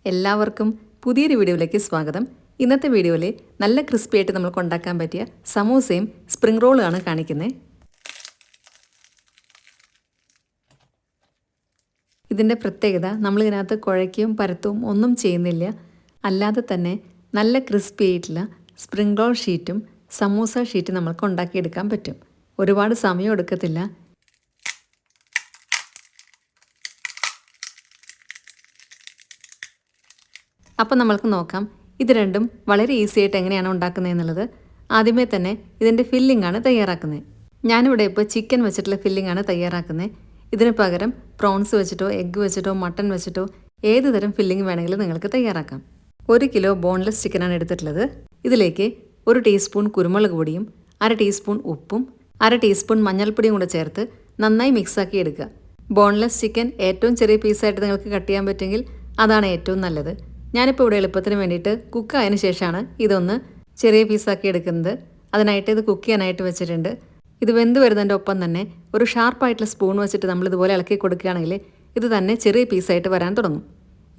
എല്ലാവർക്കും പുതിയൊരു വീഡിയോയിലേക്ക് സ്വാഗതം. ഇന്നത്തെ വീഡിയോയിൽ നല്ല ക്രിസ്പി ആയിട്ട് നമുക്ക് ഉണ്ടാക്കാൻ പറ്റിയ സമൂസയും സ്പ്രിംഗ് റോളുമാണ് കാണിക്കുന്നത്. ഇതിൻ്റെ പ്രത്യേകത നമ്മളിതിനകത്ത് കുഴയ്ക്കുകയും പരത്തും ഒന്നും ചെയ്യുന്നില്ല. അല്ലാതെ തന്നെ നല്ല ക്രിസ്പി ആയിട്ടുള്ള സ്പ്രിംഗ് റോൾ ഷീറ്റും സമൂസ ഷീറ്റും നമുക്ക് ഉണ്ടാക്കിയെടുക്കാൻ പറ്റും. ഒരുപാട് സമയം എടുക്കത്തില്ല. അപ്പോൾ നമ്മൾക്ക് നോക്കാം ഇത് രണ്ടും വളരെ ഈസി ആയിട്ട് എങ്ങനെയാണ് ഉണ്ടാക്കുന്നത് എന്നുള്ളത്. ആദ്യമേ തന്നെ ഇതിൻ്റെ ഫില്ലിംഗ് ആണ് തയ്യാറാക്കുന്നത്. ഞാനിവിടെ ഇപ്പോൾ ചിക്കൻ വെച്ചിട്ടുള്ള ഫില്ലിംഗ് ആണ് തയ്യാറാക്കുന്നത്. ഇതിന് പകരം പ്രോൺസ് വെച്ചിട്ടോ എഗ്ഗ് വെച്ചിട്ടോ മട്ടൺ വെച്ചിട്ടോ ഏത് തരം ഫില്ലിംഗ് വേണമെങ്കിലും നിങ്ങൾക്ക് തയ്യാറാക്കാം. 1 കിലോ ബോൺലെസ് ചിക്കനാണ് എടുത്തിട്ടുള്ളത്. ഇതിലേക്ക് 1 ടീസ്പൂൺ കുരുമുളക് പൊടിയും 1/2 ടീസ്പൂൺ ഉപ്പും 1/2 ടീസ്പൂൺ മഞ്ഞൾപ്പൊടിയും കൂടെ ചേർത്ത് നന്നായി മിക്സാക്കി എടുക്കുക. ബോൺലെസ് ചിക്കൻ ഏറ്റവും ചെറിയ പീസായിട്ട് നിങ്ങൾക്ക് കട്ട് ചെയ്യാൻ പറ്റുമെങ്കിൽ അതാണ് ഏറ്റവും നല്ലത്. ഞാനിപ്പോൾ ഇവിടെ എളുപ്പത്തിന് വേണ്ടിയിട്ട് കുക്കായതിന് ശേഷമാണ് ഇതൊന്ന് ചെറിയ പീസാക്കി എടുക്കുന്നത്. അതിനായിട്ട് ഇത് കുക്ക് ചെയ്യാനായിട്ട് വെച്ചിട്ടുണ്ട്. ഇത് വെന്ത് വരുന്നതിൻ്റെ ഒപ്പം തന്നെ ഒരു ഷാർപ്പായിട്ടുള്ള സ്പൂൺ വെച്ചിട്ട് നമ്മളിതുപോലെ ഇളക്കി കൊടുക്കുകയാണെങ്കിൽ ഇത് തന്നെ ചെറിയ പീസായിട്ട് വരാൻ തുടങ്ങും.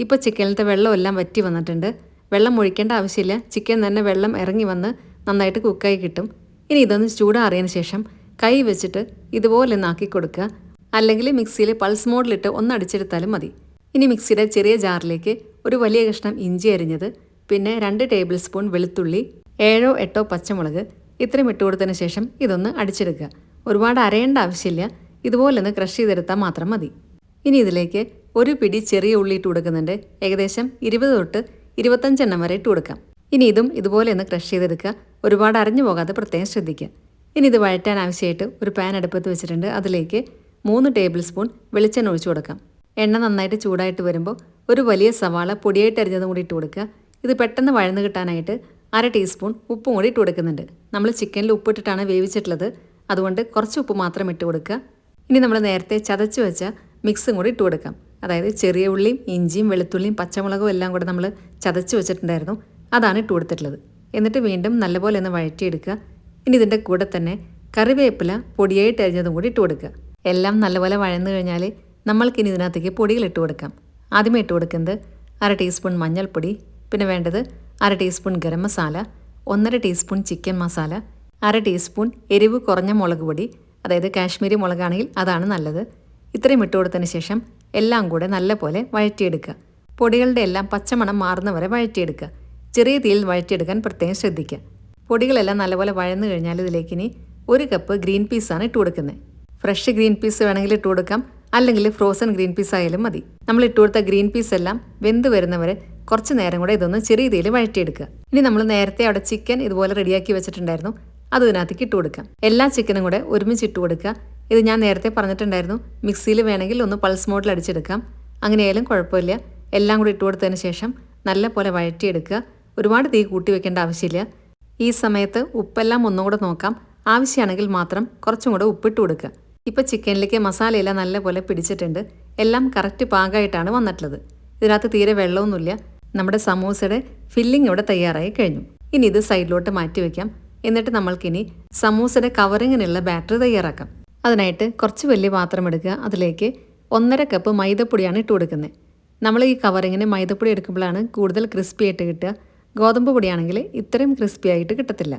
ഇപ്പോൾ ചിക്കനിലത്തെ വെള്ളമെല്ലാം വറ്റി വന്നിട്ടുണ്ട്. വെള്ളം ഒഴിക്കേണ്ട ആവശ്യമില്ല. ചിക്കൻ തന്നെ വെള്ളം ഇറങ്ങി വന്ന് നന്നായിട്ട് കുക്കായി കിട്ടും. ഇനി ഇതൊന്ന് ചൂടാറിയതിന് ശേഷം കൈ വെച്ചിട്ട് ഇതുപോലെ ഒന്ന് ആക്കി കൊടുക്കുക. അല്ലെങ്കിൽ മിക്സിയിൽ പൾസ് മോഡിലിട്ട് ഒന്ന് അടിച്ചെടുത്താലും മതി. ഇനി മിക്സിയുടെ ചെറിയ ജാറിലേക്ക് ഒരു വലിയ കഷ്ണം ഇഞ്ചി അരിഞ്ഞത്, പിന്നെ 2 ടേബിൾ സ്പൂൺ വെളുത്തുള്ളി, 7-8 പച്ചമുളക് ഇത്രയും ഇട്ട് കൊടുത്തതിന് ശേഷം ഇതൊന്ന് അടിച്ചെടുക്കുക. ഒരുപാട് അരയേണ്ട ആവശ്യമില്ല. ഇതുപോലെ ഒന്ന് ക്രഷ് ചെയ്തെടുത്താൽ മാത്രം മതി. ഇനി ഇതിലേക്ക് ഒരു പിടി ചെറിയ ഉള്ളി ഇട്ട് കൊടുക്കുന്നുണ്ട്. ഏകദേശം 20 തൊട്ട് 25 എണ്ണം വരെ ഇട്ട് കൊടുക്കാം. ഇനി ഇതും ഇതുപോലെ ഒന്ന് ക്രഷ് ചെയ്തെടുക്കുക. ഒരുപാട് അരഞ്ഞു പോകാതെ പ്രത്യേകം ശ്രദ്ധിക്കുക. ഇനി ഇത് വഴറ്റാൻ ആവശ്യമായിട്ട് ഒരു പാൻ അടുപ്പത്ത് വെച്ചിട്ടുണ്ട്. അതിലേക്ക് 3 ടേബിൾ സ്പൂൺ വെളിച്ചെണ്ണ ഒഴിച്ചു കൊടുക്കാം. എണ്ണ നന്നായിട്ട് ചൂടായിട്ട് വരുമ്പോൾ ഒരു വലിയ സവാള പൊടിയായിട്ട് അരിഞ്ഞതും കൂടി ഇട്ട് കൊടുക്കുക. ഇത് പെട്ടെന്ന് വഴന്ന് കിട്ടാനായിട്ട് 1/2 ടീസ്പൂൺ ഉപ്പും കൂടി ഇട്ട് കൊടുക്കുന്നുണ്ട്. നമ്മൾ ചിക്കനിൽ ഉപ്പിട്ടിട്ടാണ് വേവിച്ചിട്ടുള്ളത്. അതുകൊണ്ട് കുറച്ച് ഉപ്പ് മാത്രം ഇട്ട് കൊടുക്കുക. ഇനി നമ്മൾ നേരത്തെ ചതച്ച് വെച്ച മിക്സും കൂടി ഇട്ട് കൊടുക്കാം. അതായത് ചെറിയ ഉള്ളിയും ഇഞ്ചിയും വെളുത്തുള്ളിയും പച്ചമുളകും എല്ലാം കൂടെ നമ്മൾ ചതച്ച് വെച്ചിട്ടുണ്ടായിരുന്നു. അതാണ് ഇട്ട് കൊടുത്തിട്ടുള്ളത്. എന്നിട്ട് വീണ്ടും നല്ലപോലെ ഒന്ന് വഴറ്റിയെടുക്കുക. ഇനി ഇതിൻ്റെ കൂടെ തന്നെ കറിവേപ്പില പൊടിയായിട്ട് അരിഞ്ഞതും കൂടി ഇട്ട് കൊടുക്കുക. എല്ലാം നല്ലപോലെ വഴന്നു കഴിഞ്ഞാൽ നമ്മൾക്കിനി ഇതിനകത്തേക്ക് പൊടികൾ ഇട്ട് കൊടുക്കാം. ആദ്യമേ ഇട്ട് കൊടുക്കുന്നത് 1/2 ടീസ്പൂൺ മഞ്ഞൾപ്പൊടി, പിന്നെ വേണ്ടത് 1/2 teaspoon garam masala, 1/2 teaspoon chicken masala, 1/2 teaspoon എരിവ് കുറഞ്ഞ മുളക് പൊടി, അതായത് കാശ്മീരി മുളകാണെങ്കിൽ അതാണ് നല്ലത്. ഇത്രയും ഇട്ട് കൊടുത്തതിന് ശേഷം എല്ലാം കൂടെ നല്ലപോലെ വഴറ്റിയെടുക്കുക. പൊടികളുടെ എല്ലാം പച്ചമണം മാറുന്നവരെ വഴറ്റിയെടുക്കുക. ചെറിയ തീയിൽ വഴറ്റിയെടുക്കാൻ പ്രത്യേകം ശ്രദ്ധിക്കുക. പൊടികളെല്ലാം നല്ലപോലെ വഴന്നു കഴിഞ്ഞാൽ ഇതിലേക്ക് ഇനി 1 കപ്പ് ഗ്രീൻ പീസാണ് ഇട്ട് കൊടുക്കുന്നത്. ഫ്രഷ് ഗ്രീൻ പീസ് വേണമെങ്കിൽ ഇട്ട് കൊടുക്കാം, അല്ലെങ്കിൽ ഫ്രോസൺ ഗ്രീൻ പീസ് ആയാലും മതി. നമ്മൾ ഇട്ട് കൊടുത്ത ഗ്രീൻ പീസ് എല്ലാം വെന്ത് വരുന്നവരെ കുറച്ച് നേരം കൂടെ ഇതൊന്ന് ചെറിയ തീയിൽ വഴറ്റിയെടുക്കുക. ഇനി നമ്മൾ നേരത്തെ അവിടെ ചിക്കൻ ഇതുപോലെ റെഡിയാക്കി വെച്ചിട്ടുണ്ടായിരുന്നു. അത് ഇതിനകത്തേക്ക് ഇട്ട് കൊടുക്കാം. എല്ലാ ചിക്കനും കൂടെ ഒരുമിച്ച് ഇട്ട് കൊടുക്കുക. ഇത് ഞാൻ നേരത്തെ പറഞ്ഞിട്ടുണ്ടായിരുന്നു, മിക്സിയിൽ വേണമെങ്കിൽ ഒന്ന് പൾസ് മോഡിൽ അടിച്ചെടുക്കാം. അങ്ങനെയായാലും കുഴപ്പമില്ല. എല്ലാം കൂടി ഇട്ട് കൊടുത്തതിന് ശേഷം നല്ല പോലെ വഴറ്റിയെടുക്കുക. ഒരുപാട് തീ കൂട്ടി വെക്കേണ്ട ആവശ്യമില്ല. ഈ സമയത്ത് ഉപ്പെല്ലാം ഒന്നും കൂടെ നോക്കാം. ആവശ്യമാണെങ്കിൽ മാത്രം കുറച്ചും കൂടെ ഉപ്പിട്ട് കൊടുക്കുക. ഇപ്പോൾ ചിക്കനിലേക്ക് മസാലയെല്ലാം നല്ലപോലെ പിടിച്ചിട്ടുണ്ട്. എല്ലാം കറക്റ്റ് പാകമായിട്ടാണ് വന്നിട്ടുള്ളത്. ഇതിനകത്ത് തീരെ വെള്ളമൊന്നുമില്ല. നമ്മുടെ സമൂസയുടെ ഫില്ലിംഗ് ഇവിടെ തയ്യാറായി കഴിഞ്ഞു. ഇനി ഇത് സൈഡിലോട്ട് മാറ്റി വയ്ക്കാം. എന്നിട്ട് നമ്മൾക്കിനി സമൂസയുടെ കവറിങ്ങിനുള്ള ബാറ്റർ തയ്യാറാക്കാം. അതിനായിട്ട് കുറച്ച് വലിയ പാത്രം എടുക്കുക. അതിലേക്ക് 1.5 കപ്പ് മൈദപ്പൊടിയാണ് ഇട്ട് കൊടുക്കുന്നത്. നമ്മൾ ഈ കവറിങ്ങിന് മൈദപ്പൊടി എടുക്കുമ്പോഴാണ് കൂടുതൽ ക്രിസ്പി ആയിട്ട് കിട്ടുക. ഗോതമ്പ് പൊടിയാണെങ്കിൽ ഇത്രയും ക്രിസ്പി ആയിട്ട് കിട്ടത്തില്ല.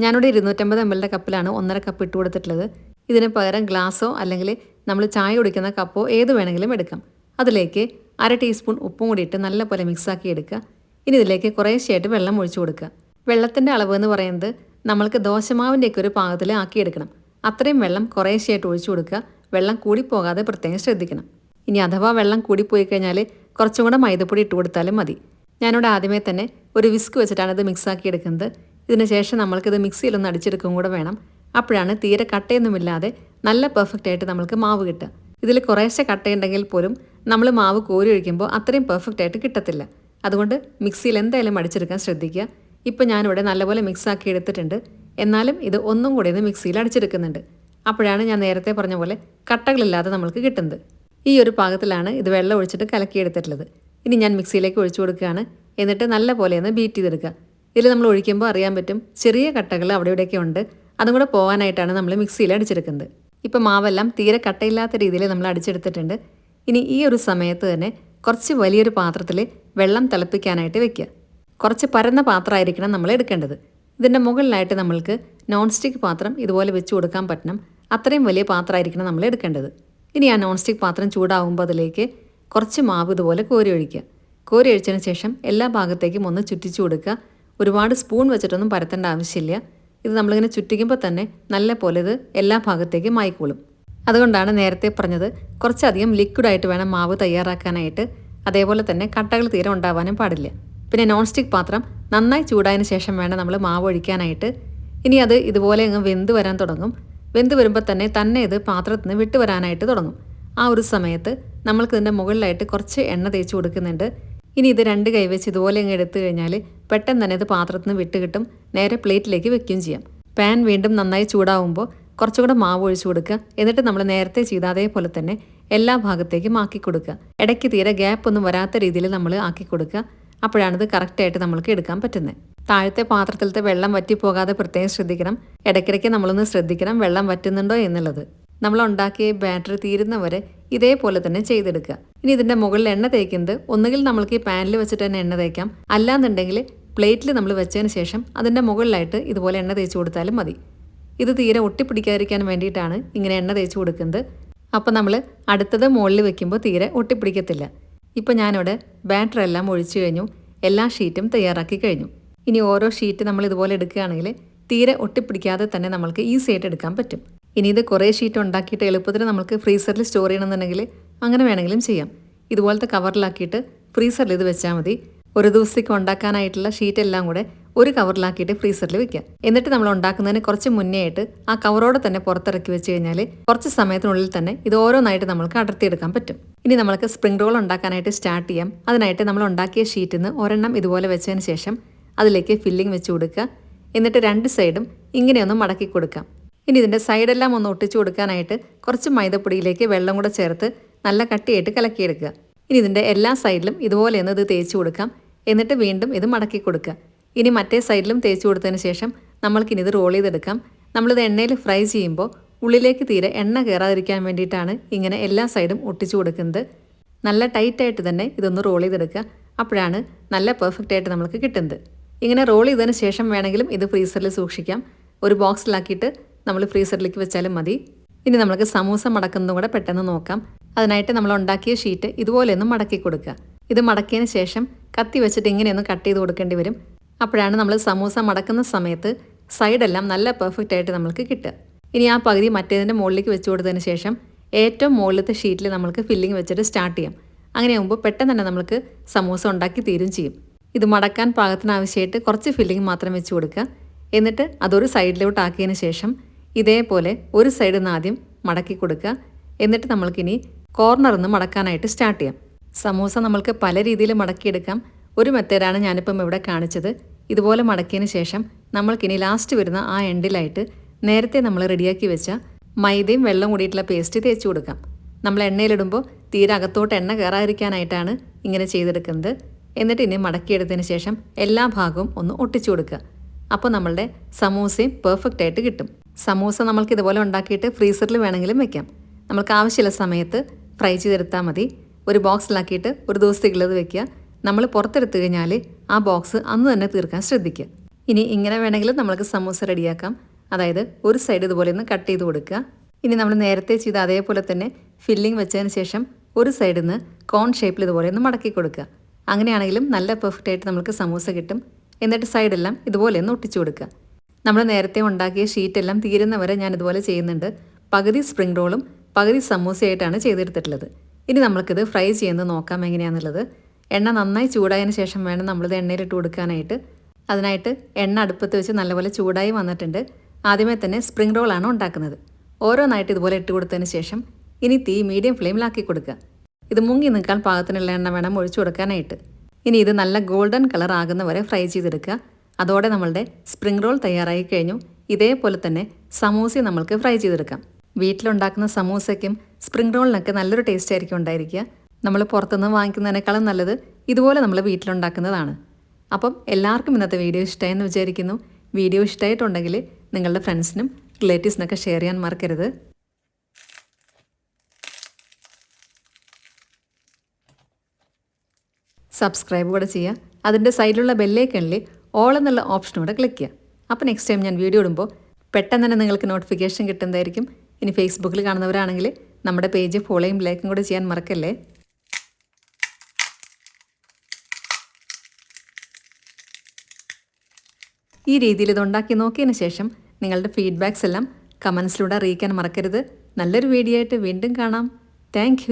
ഞാനിവിടെ 250 ml കപ്പിലാണ് 1.5 കപ്പ് ഇട്ട് കൊടുത്തിട്ടുള്ളത്. ഇതിന് പകരം ഗ്ലാസ്സോ അല്ലെങ്കിൽ നമ്മൾ ചായ കുടിക്കുന്ന കപ്പോ ഏത് വേണമെങ്കിലും എടുക്കാം. അതിലേക്ക് 1/2 ടീസ്പൂൺ ഉപ്പും കൂടി ഇട്ട് നല്ലപോലെ മിക്സാക്കി എടുക്കുക. ഇനി ഇതിലേക്ക് കുറേശ്ശെയായിട്ട് വെള്ളം ഒഴിച്ചു കൊടുക്കുക. വെള്ളത്തിൻ്റെ അളവ് എന്ന് പറയുന്നത് നമ്മൾക്ക് ദോശമാവിൻ്റെയൊക്കെ ഒരു പാകത്തിൽ ആക്കിയെടുക്കണം. അത്രയും വെള്ളം കുറേശ്ശെയായിട്ട് ഒഴിച്ചു കൊടുക്കുക. വെള്ളം കൂടിപ്പോകാതെ പ്രത്യേകം ശ്രദ്ധിക്കണം. ഇനി അഥവാ വെള്ളം കൂടിപ്പോയി കഴിഞ്ഞാൽ കുറച്ചും കൂടെ മൈദപ്പൊടി ഇട്ട് കൊടുത്താലും മതി. ഞാനിവിടെ ആദ്യമേ തന്നെ ഒരു വിസ്ക് വെച്ചിട്ടാണ് ഇത് മിക്സാക്കി എടുക്കുന്നത്. ഇതിന് ശേഷം നമ്മൾക്കിത് മിക്സിയിലൊന്ന് അടിച്ചെടുക്കും കൂടെ വേണം. അപ്പോഴാണ് തീരെ കട്ടയൊന്നുമില്ലാതെ നല്ല പെർഫെക്റ്റ് ആയിട്ട് നമ്മൾക്ക് മാവ് കിട്ടുക. ഇതിൽ കുറേശ്ശെ കട്ടയുണ്ടെങ്കിൽ പോലും നമ്മൾ മാവ് കോരി ഒഴിക്കുമ്പോൾ അത്രയും പെർഫെക്റ്റ് ആയിട്ട് കിട്ടത്തില്ല. അതുകൊണ്ട് മിക്സിയിൽ എന്തായാലും അടിച്ചെടുക്കാൻ ശ്രദ്ധിക്കുക. ഇപ്പോൾ ഞാനിവിടെ നല്ലപോലെ മിക്സാക്കി എടുത്തിട്ടുണ്ട്. എന്നാലും ഇത് ഒന്നും കൂടി ഒന്ന് മിക്സിയിൽ അടിച്ചെടുക്കുന്നുണ്ട്. അപ്പോഴാണ് ഞാൻ നേരത്തെ പറഞ്ഞ പോലെ കട്ടകളില്ലാതെ നമ്മൾക്ക് കിട്ടുന്നത്. ഈ ഒരു പാകത്തിലാണ് ഇത് വെള്ളം ഒഴിച്ചിട്ട് കലക്കിയെടുത്തിട്ടുള്ളത്. ഇനി ഞാൻ മിക്സിയിലേക്ക് ഒഴിച്ചു കൊടുക്കുകയാണ്. എന്നിട്ട് നല്ല പോലെ ഒന്ന് ബീറ്റ് ചെയ്തെടുക്കുക. ഇതിൽ നമ്മൾ ഒഴിക്കുമ്പോൾ അറിയാൻ പറ്റും ചെറിയ കട്ടകൾ അവിടെ ഇവിടെയൊക്കെ ഉണ്ട്. അതും കൂടെ പോകാനായിട്ടാണ് നമ്മൾ മിക്സിയിൽ അടിച്ചെടുക്കുന്നത്. ഇപ്പോൾ മാവെല്ലാം തീരെ കട്ടയില്ലാത്ത രീതിയിൽ നമ്മൾ അടിച്ചെടുത്തിട്ടുണ്ട്. ഇനി ഈ ഒരു സമയത്ത് തന്നെ കുറച്ച് വലിയൊരു പാത്രത്തിൽ വെള്ളം തിളപ്പിക്കാനായിട്ട് വെക്കുക. കുറച്ച് പരന്ന പാത്രമായിരിക്കണം നമ്മൾ എടുക്കേണ്ടത്. ഇതിൻ്റെ മുകളിലായിട്ട് നമ്മൾക്ക് നോൺ സ്റ്റിക്ക് പാത്രം ഇതുപോലെ വെച്ച് കൊടുക്കാൻ പറ്റണം. അത്രയും വലിയ പാത്രമായിരിക്കണം നമ്മൾ എടുക്കേണ്ടത്. ഇനി ആ നോൺ സ്റ്റിക്ക് പാത്രം ചൂടാവുമ്പോൾ അതിലേക്ക് കുറച്ച് മാവ് ഇതുപോലെ കോരി ഒഴിക്കുക. കോരി ഒഴിച്ചതിന് ശേഷം എല്ലാ ഭാഗത്തേക്കും ഒന്ന് ചുറ്റിച്ചു കൊടുക്കുക. ഒരുപാട് സ്പൂൺ വെച്ചിട്ടൊന്നും പരത്തേണ്ട ആവശ്യമില്ല. ഇത് നമ്മളിങ്ങനെ ചുറ്റിക്കുമ്പോൾ തന്നെ നല്ല പോലെ ഇത് എല്ലാ ഭാഗത്തേക്കും ആയിക്കോളും. അതുകൊണ്ടാണ് നേരത്തെ പറഞ്ഞത് കുറച്ചധികം ലിക്വിഡായിട്ട് വേണം മാവ് തയ്യാറാക്കാനായിട്ട്. അതേപോലെ തന്നെ കട്ടകൾ തീരെ ഉണ്ടാവാനും പാടില്ല. പിന്നെ നോൺ സ്റ്റിക്ക് പാത്രം നന്നായി ചൂടായതിന് ശേഷം വേണം നമ്മൾ മാവ് ഒഴിക്കാനായിട്ട്. ഇനി അത് ഇതുപോലെ അങ്ങ് വെന്ത് വരാൻ തുടങ്ങും. വെന്ത് വരുമ്പോൾ തന്നെ ഇത് പാത്രത്തിൽ നിന്ന് വിട്ട് വരാനായിട്ട് തുടങ്ങും. ആ ഒരു സമയത്ത് നമ്മൾക്ക് ഇതിൻ്റെ മുകളിലായിട്ട് കുറച്ച് എണ്ണ തേച്ച് കൊടുക്കുന്നുണ്ട്. ഇനി ഇത് 2 കൈ വെച്ച് ഇതുപോലെ അങ്ങ് എടുത്തു കഴിഞ്ഞാൽ പെട്ടെന്ന് തന്നെ ഇത് പാത്രത്തിൽ നിന്ന് വിട്ട് കിട്ടും. നേരെ പ്ലേറ്റിലേക്ക് വെക്കുകയും ചെയ്യാം. പാൻ വീണ്ടും നന്നായി ചൂടാവുമ്പോൾ കുറച്ചുകൂടെ മാവ് ഒഴിച്ചു കൊടുക്കുക. എന്നിട്ട് നമ്മൾ നേരത്തെ ചെയ്ത അതേപോലെ തന്നെ എല്ലാ ഭാഗത്തേക്കും ആക്കി കൊടുക്കുക. ഇടയ്ക്ക് തീരെ ഗ്യാപ്പ് ഒന്നും വരാത്ത രീതിയിൽ നമ്മൾ ആക്കി കൊടുക്കുക. അപ്പോഴാണിത് കറക്റ്റായിട്ട് നമ്മൾക്ക് എടുക്കാൻ പറ്റുന്നത്. താഴത്തെ പാത്രത്തിലത്തെ വെള്ളം വറ്റിപ്പോകാതെ പ്രത്യേകം ശ്രദ്ധിക്കണം. ഇടയ്ക്കിടയ്ക്ക് നമ്മളൊന്ന് ശ്രദ്ധിക്കണം വെള്ളം വറ്റുന്നുണ്ടോ എന്നുള്ളത്. നമ്മൾ ഉണ്ടാക്കിയ ബാറ്ററി തീരുന്നവരെ ഇതേപോലെ തന്നെ ചെയ്തെടുക്കുക. ഇനി ഇതിൻ്റെ മുകളിൽ എണ്ണ തേക്കുന്നത് ഒന്നുകിൽ നമ്മൾക്ക് ഈ പാനിൽ വെച്ചിട്ട് തന്നെ എണ്ണ തേക്കാം. അല്ലാന്നുണ്ടെങ്കിൽ പ്ലേറ്റിൽ നമ്മൾ വെച്ചതിന് ശേഷം അതിൻ്റെ മുകളിലായിട്ട് ഇതുപോലെ എണ്ണ തേച്ച് കൊടുത്താലും മതി. ഇത് തീരെ ഒട്ടിപ്പിടിക്കാതിരിക്കാൻ വേണ്ടിയിട്ടാണ് ഇങ്ങനെ എണ്ണ തേച്ച് കൊടുക്കുന്നത്. അപ്പോൾ നമ്മൾ അടുത്തത് മുകളിൽ വെക്കുമ്പോൾ തീരെ ഒട്ടിപ്പിടിക്കത്തില്ല. ഇപ്പോൾ ഞാനിവിടെ ബാറ്റർ എല്ലാം ഒഴിച്ചു കഴിഞ്ഞു. എല്ലാ ഷീറ്റും തയ്യാറാക്കി കഴിഞ്ഞു. ഇനി ഓരോ ഷീറ്റ് നമ്മൾ ഇതുപോലെ എടുക്കുകയാണെങ്കിൽ തീരെ ഒട്ടിപ്പിടിക്കാതെ തന്നെ നമ്മൾക്ക് ഈസി ആയിട്ട് എടുക്കാൻ പറ്റും. ഇനി ഇത് കുറേ ഷീറ്റ് ഉണ്ടാക്കിയിട്ട് എളുപ്പത്തിൽ നമുക്ക് ഫ്രീസറിൽ സ്റ്റോർ ചെയ്യണമെന്നുണ്ടെങ്കിൽ അങ്ങനെ വേണമെങ്കിലും ചെയ്യാം. ഇതുപോലത്തെ കവറിലാക്കിയിട്ട് ഫ്രീസറിൽ ഇത് വെച്ചാൽ മതി. ഒരു ദിവസത്തേക്ക് ഉണ്ടാക്കാനായിട്ടുള്ള ഷീറ്റ് എല്ലാം കൂടെ ഒരു കവറിലാക്കിയിട്ട് ഫ്രീസറിൽ വെക്കുക. എന്നിട്ട് നമ്മൾ ഉണ്ടാക്കുന്നതിന് കുറച്ച് മുന്നേ ആയിട്ട് ആ കവറോടെ തന്നെ പുറത്തിറക്കി വെച്ച് കഴിഞ്ഞാൽ കുറച്ച് സമയത്തിനുള്ളിൽ തന്നെ ഇത് ഓരോന്നായിട്ട് നമ്മൾക്ക് അടർത്തിയെടുക്കാൻ പറ്റും. ഇനി നമ്മൾക്ക് സ്പ്രിംഗ് റോൾ ഉണ്ടാക്കാനായിട്ട് സ്റ്റാർട്ട് ചെയ്യാം. അതിനായിട്ട് നമ്മൾ ഉണ്ടാക്കിയ ഷീറ്റിൽ നിന്ന് ഒരെണ്ണം ഇതുപോലെ വെച്ചതിന് ശേഷം അതിലേക്ക് ഫില്ലിംഗ് വെച്ച് കൊടുക്കുക. എന്നിട്ട് 2 സൈഡും ഇങ്ങനെയൊന്ന് മടക്കി കൊടുക്കാം. ഇനി ഇതിൻ്റെ സൈഡെല്ലാം ഒന്ന് ഒട്ടിച്ചു കൊടുക്കാനായിട്ട് കുറച്ച് മൈദപ്പൊടിയിലേക്ക് വെള്ളം കൂടെ ചേർത്ത് നല്ല കട്ടിയായിട്ട് കലക്കിയെടുക്കുക. ഇനി ഇതിൻ്റെ എല്ലാ സൈഡിലും ഇതുപോലെ ഒന്ന് ഇത് തേച്ച് കൊടുക്കാം. എന്നിട്ട് വീണ്ടും ഇത് മടക്കി കൊടുക്കുക. ഇനി മറ്റേ സൈഡിലും തേച്ച് കൊടുത്തതിന് ശേഷം നമ്മൾക്കിനി ഇത് റോൾ ചെയ്തെടുക്കാം. നമ്മളിത് എണ്ണയിൽ ഫ്രൈ ചെയ്യുമ്പോൾ ഉള്ളിലേക്ക് തീരെ എണ്ണ കയറാതിരിക്കാൻ വേണ്ടിയിട്ടാണ് ഇങ്ങനെ എല്ലാ സൈഡും ഒട്ടിച്ചു കൊടുക്കുന്നത്. നല്ല ടൈറ്റായിട്ട് തന്നെ ഇതൊന്ന് റോൾ ചെയ്തെടുക്കുക. അപ്പോഴാണ് നല്ല പെർഫെക്റ്റ് ആയിട്ട് നമുക്ക് കിട്ടുന്നത്. ഇങ്ങനെ റോൾ ചെയ്തതിന് ശേഷം വേണമെങ്കിലും ഇത് ഫ്രീസറിൽ സൂക്ഷിക്കാം. ഒരു ബോക്സിലാക്കിയിട്ട് നമ്മൾ ഫ്രീസറിലേക്ക് വെച്ചാലും മതി. ഇനി നമുക്ക് സമൂസ മടക്കുന്നതും കൂടെ പെട്ടെന്ന് നോക്കാം. അതിനായിട്ട് നമ്മൾ ഉണ്ടാക്കിയ ഷീറ്റ് ഇതുപോലെ ഒന്ന് മടക്കി കൊടുക്കുക. ഇത് മടക്കിയതിന് ശേഷം കത്തി വെച്ചിട്ട് ഇങ്ങനെയൊന്ന് കട്ട് ചെയ്ത് കൊടുക്കേണ്ടി വരും. അപ്പോഴാണ് നമ്മൾ സമൂസ മടക്കുന്ന സമയത്ത് സൈഡെല്ലാം നല്ല പെർഫെക്റ്റ് ആയിട്ട് നമുക്ക് കിട്ടുക. ഇനി ആ പകുതി മറ്റേതിൻ്റെ മുകളിലേക്ക് വെച്ച് കൊടുത്തതിന് ശേഷം ഏറ്റവും മുകളിലത്തെ ഷീറ്റിൽ നമുക്ക് ഫില്ലിംഗ് വെച്ചിട്ട് സ്റ്റാർട്ട് ചെയ്യാം. അങ്ങനെയാകുമ്പോൾ പെട്ടെന്ന് തന്നെ നമുക്ക് സമൂസ ഉണ്ടാക്കി തീരും ചെയ്യും. ഇത് മടക്കാൻ പാകത്തിനാവശ്യമായിട്ട് കുറച്ച് ഫില്ലിംഗ് മാത്രം വെച്ച് കൊടുക്കുക. എന്നിട്ട് അതൊരു സൈഡിലോട്ട് ആക്കിയതിന് ശേഷം ഇതേപോലെ ഒരു സൈഡിൽ നിന്ന് ആദ്യം മടക്കി കൊടുക്കുക. എന്നിട്ട് നമ്മൾക്കിനി കോർണറിൽ നിന്ന് മടക്കാനായിട്ട് സ്റ്റാർട്ട് ചെയ്യാം. സമൂസ നമ്മൾക്ക് പല രീതിയിൽ മടക്കിയെടുക്കാം. ഒരു മെത്തേഡാണ് ഞാനിപ്പം ഇവിടെ കാണിച്ചത്. ഇതുപോലെ മടക്കിയതിന് ശേഷം നമ്മൾക്കിനി ലാസ്റ്റ് വരുന്ന ആ എൻഡിലായിട്ട് നേരത്തെ നമ്മൾ റെഡിയാക്കി വെച്ച മൈദയും വെള്ളം കൂടിയിട്ടുള്ള പേസ്റ്റ് തേച്ച് കൊടുക്കാം. നമ്മൾ എണ്ണയിലിടുമ്പോൾ തീരെ അകത്തോട്ട് എണ്ണ കയറാതിരിക്കാനായിട്ടാണ് ഇങ്ങനെ ചെയ്തെടുക്കുന്നത്. എന്നിട്ട് ഇനി മടക്കിയെടുത്തതിന് ശേഷം എല്ലാ ഭാഗവും ഒന്ന് ഒട്ടിച്ചു കൊടുക്കുക. അപ്പോൾ നമ്മളുടെ സമൂസയും പെർഫെക്റ്റ് ആയിട്ട് കിട്ടും. സമൂസ നമ്മൾക്ക് ഇതുപോലെ ഉണ്ടാക്കിയിട്ട് ഫ്രീസറിൽ വേണമെങ്കിലും വെക്കാം. നമ്മൾക്ക് ആവശ്യമുള്ള സമയത്ത് ഫ്രൈ ചെയ്തെടുത്താൽ മതി. ഒരു ബോക്സിലാക്കിയിട്ട് ഒരു ദിവസത്തേക്കുള്ളത് വെക്കുക. നമ്മൾ പുറത്തെടുത്തു കഴിഞ്ഞാൽ ആ ബോക്സ് അന്ന് തന്നെ തീർക്കാൻ ശ്രദ്ധിക്കുക. ഇനി ഇങ്ങനെ വേണമെങ്കിലും നമ്മൾക്ക് സമൂസ റെഡിയാക്കാം. അതായത് ഒരു സൈഡ് ഇതുപോലെ ഒന്ന് കട്ട് ചെയ്ത് കൊടുക്കുക. ഇനി നമ്മൾ നേരത്തെ ചെയ്ത അതേപോലെ തന്നെ ഫില്ലിംഗ് വെച്ചതിന് ശേഷം ഒരു സൈഡിൽ നിന്ന് കോൺ ഷേപ്പിൽ ഇതുപോലെ ഒന്ന് മടക്കി കൊടുക്കുക. അങ്ങനെയാണെങ്കിലും നല്ല പെർഫെക്റ്റ് ആയിട്ട് നമുക്ക് സമൂസ കിട്ടും. എന്നിട്ട് സൈഡെല്ലാം ഇതുപോലെ ഒന്ന് ഒട്ടിച്ചു കൊടുക്കുക. നമ്മൾ നേരത്തെ ഉണ്ടാക്കിയ ഷീറ്റെല്ലാം തീരുന്നവരെ ഞാൻ ഇതുപോലെ ചെയ്യുന്നുണ്ട്. പകുതി സ്പ്രിംഗ് റോളും പകുതി സമൂസയായിട്ടാണ് ചെയ്തെടുത്തിട്ടുള്ളത്. ഇനി നമ്മൾക്കിത് ഫ്രൈ ചെയ്യുന്നത് നോക്കാം എങ്ങനെയാണെന്നുള്ളത്. എണ്ണ നന്നായി ചൂടായതിന് ശേഷം വേണം നമ്മളിത് എണ്ണയിലിട്ട് കൊടുക്കാനായിട്ട്. അതിനായിട്ട് എണ്ണ അടുപ്പത്ത് വെച്ച് നല്ലപോലെ ചൂടായി വന്നിട്ടുണ്ട്. ആദ്യമേ തന്നെ സ്പ്രിംഗ് റോളാണ് ഉണ്ടാക്കുന്നത്. ഓരോന്നായിട്ട് ഇതുപോലെ ഇട്ട് കൊടുത്തതിന് ശേഷം ഇനി തീ മീഡിയം ഫ്ലെയിമിലാക്കി കൊടുക്കുക. ഇത് മുങ്ങി നിൽക്കാൻ പാകത്തിനുള്ള എണ്ണ വേണം ഒഴിച്ചു കൊടുക്കാനായിട്ട്. ഇനി ഇത് നല്ല ഗോൾഡൻ കളർ ആകുന്നവരെ ഫ്രൈ ചെയ്തെടുക്കുക. അതോടെ നമ്മളുടെ സ്പ്രിംഗ് റോൾ തയ്യാറായി കഴിഞ്ഞു. ഇതേപോലെ തന്നെ സമൂസ നമ്മൾക്ക് ഫ്രൈ ചെയ്തെടുക്കാം. വീട്ടിലുണ്ടാക്കുന്ന സമൂസയ്ക്കും സ്പ്രിംഗ് റോളിനൊക്കെ നല്ലൊരു ടേസ്റ്റ് ആയിരിക്കും ഉണ്ടായിരിക്കുക. നമ്മൾ പുറത്തുനിന്ന് വാങ്ങിക്കുന്നതിനേക്കാളും നല്ലത് ഇതുപോലെ നമ്മൾ വീട്ടിലുണ്ടാക്കുന്നതാണ്. അപ്പം എല്ലാവർക്കും ഇന്നത്തെ വീഡിയോ ഇഷ്ടമായെന്ന് വിചാരിക്കുന്നു. വീഡിയോ ഇഷ്ടമായിട്ടുണ്ടെങ്കിൽ നിങ്ങളുടെ ഫ്രണ്ട്സിനും റിലേറ്റീവ്സിനൊക്കെ ഷെയർ ചെയ്യാൻ മറക്കരുത്. സബ്സ്ക്രൈബ് കൂടെ ചെയ്യുക. അതിൻ്റെ സൈഡിലുള്ള ബെല്ലൈക്കണിൽ ഓൾ എന്നുള്ള ഓപ്ഷൻ കൂടെ ക്ലിക്ക് ചെയ്യുക. അപ്പോൾ നെക്സ്റ്റ് ടൈം ഞാൻ വീഡിയോ ഇടുമ്പോൾ പെട്ടെന്ന് തന്നെ നിങ്ങൾക്ക് നോട്ടിഫിക്കേഷൻ കിട്ടുന്നതായിരിക്കും. ഇനി ഫേസ്ബുക്കിൽ കാണുന്നവരാണെങ്കിൽ നമ്മുടെ പേജ് ഫോളോയും ലൈക്കും കൂടെ ചെയ്യാൻ മറക്കല്ലേ. ഈ രീതിയിൽ ഇതുണ്ടാക്കി നോക്കിയതിന് ശേഷം നിങ്ങളുടെ ഫീഡ്ബാക്സ് എല്ലാം കമൻസിലൂടെ അറിയിക്കാൻ മറക്കരുത്. നല്ലൊരു വീഡിയോ ആയിട്ട് വീണ്ടും കാണാം. താങ്ക്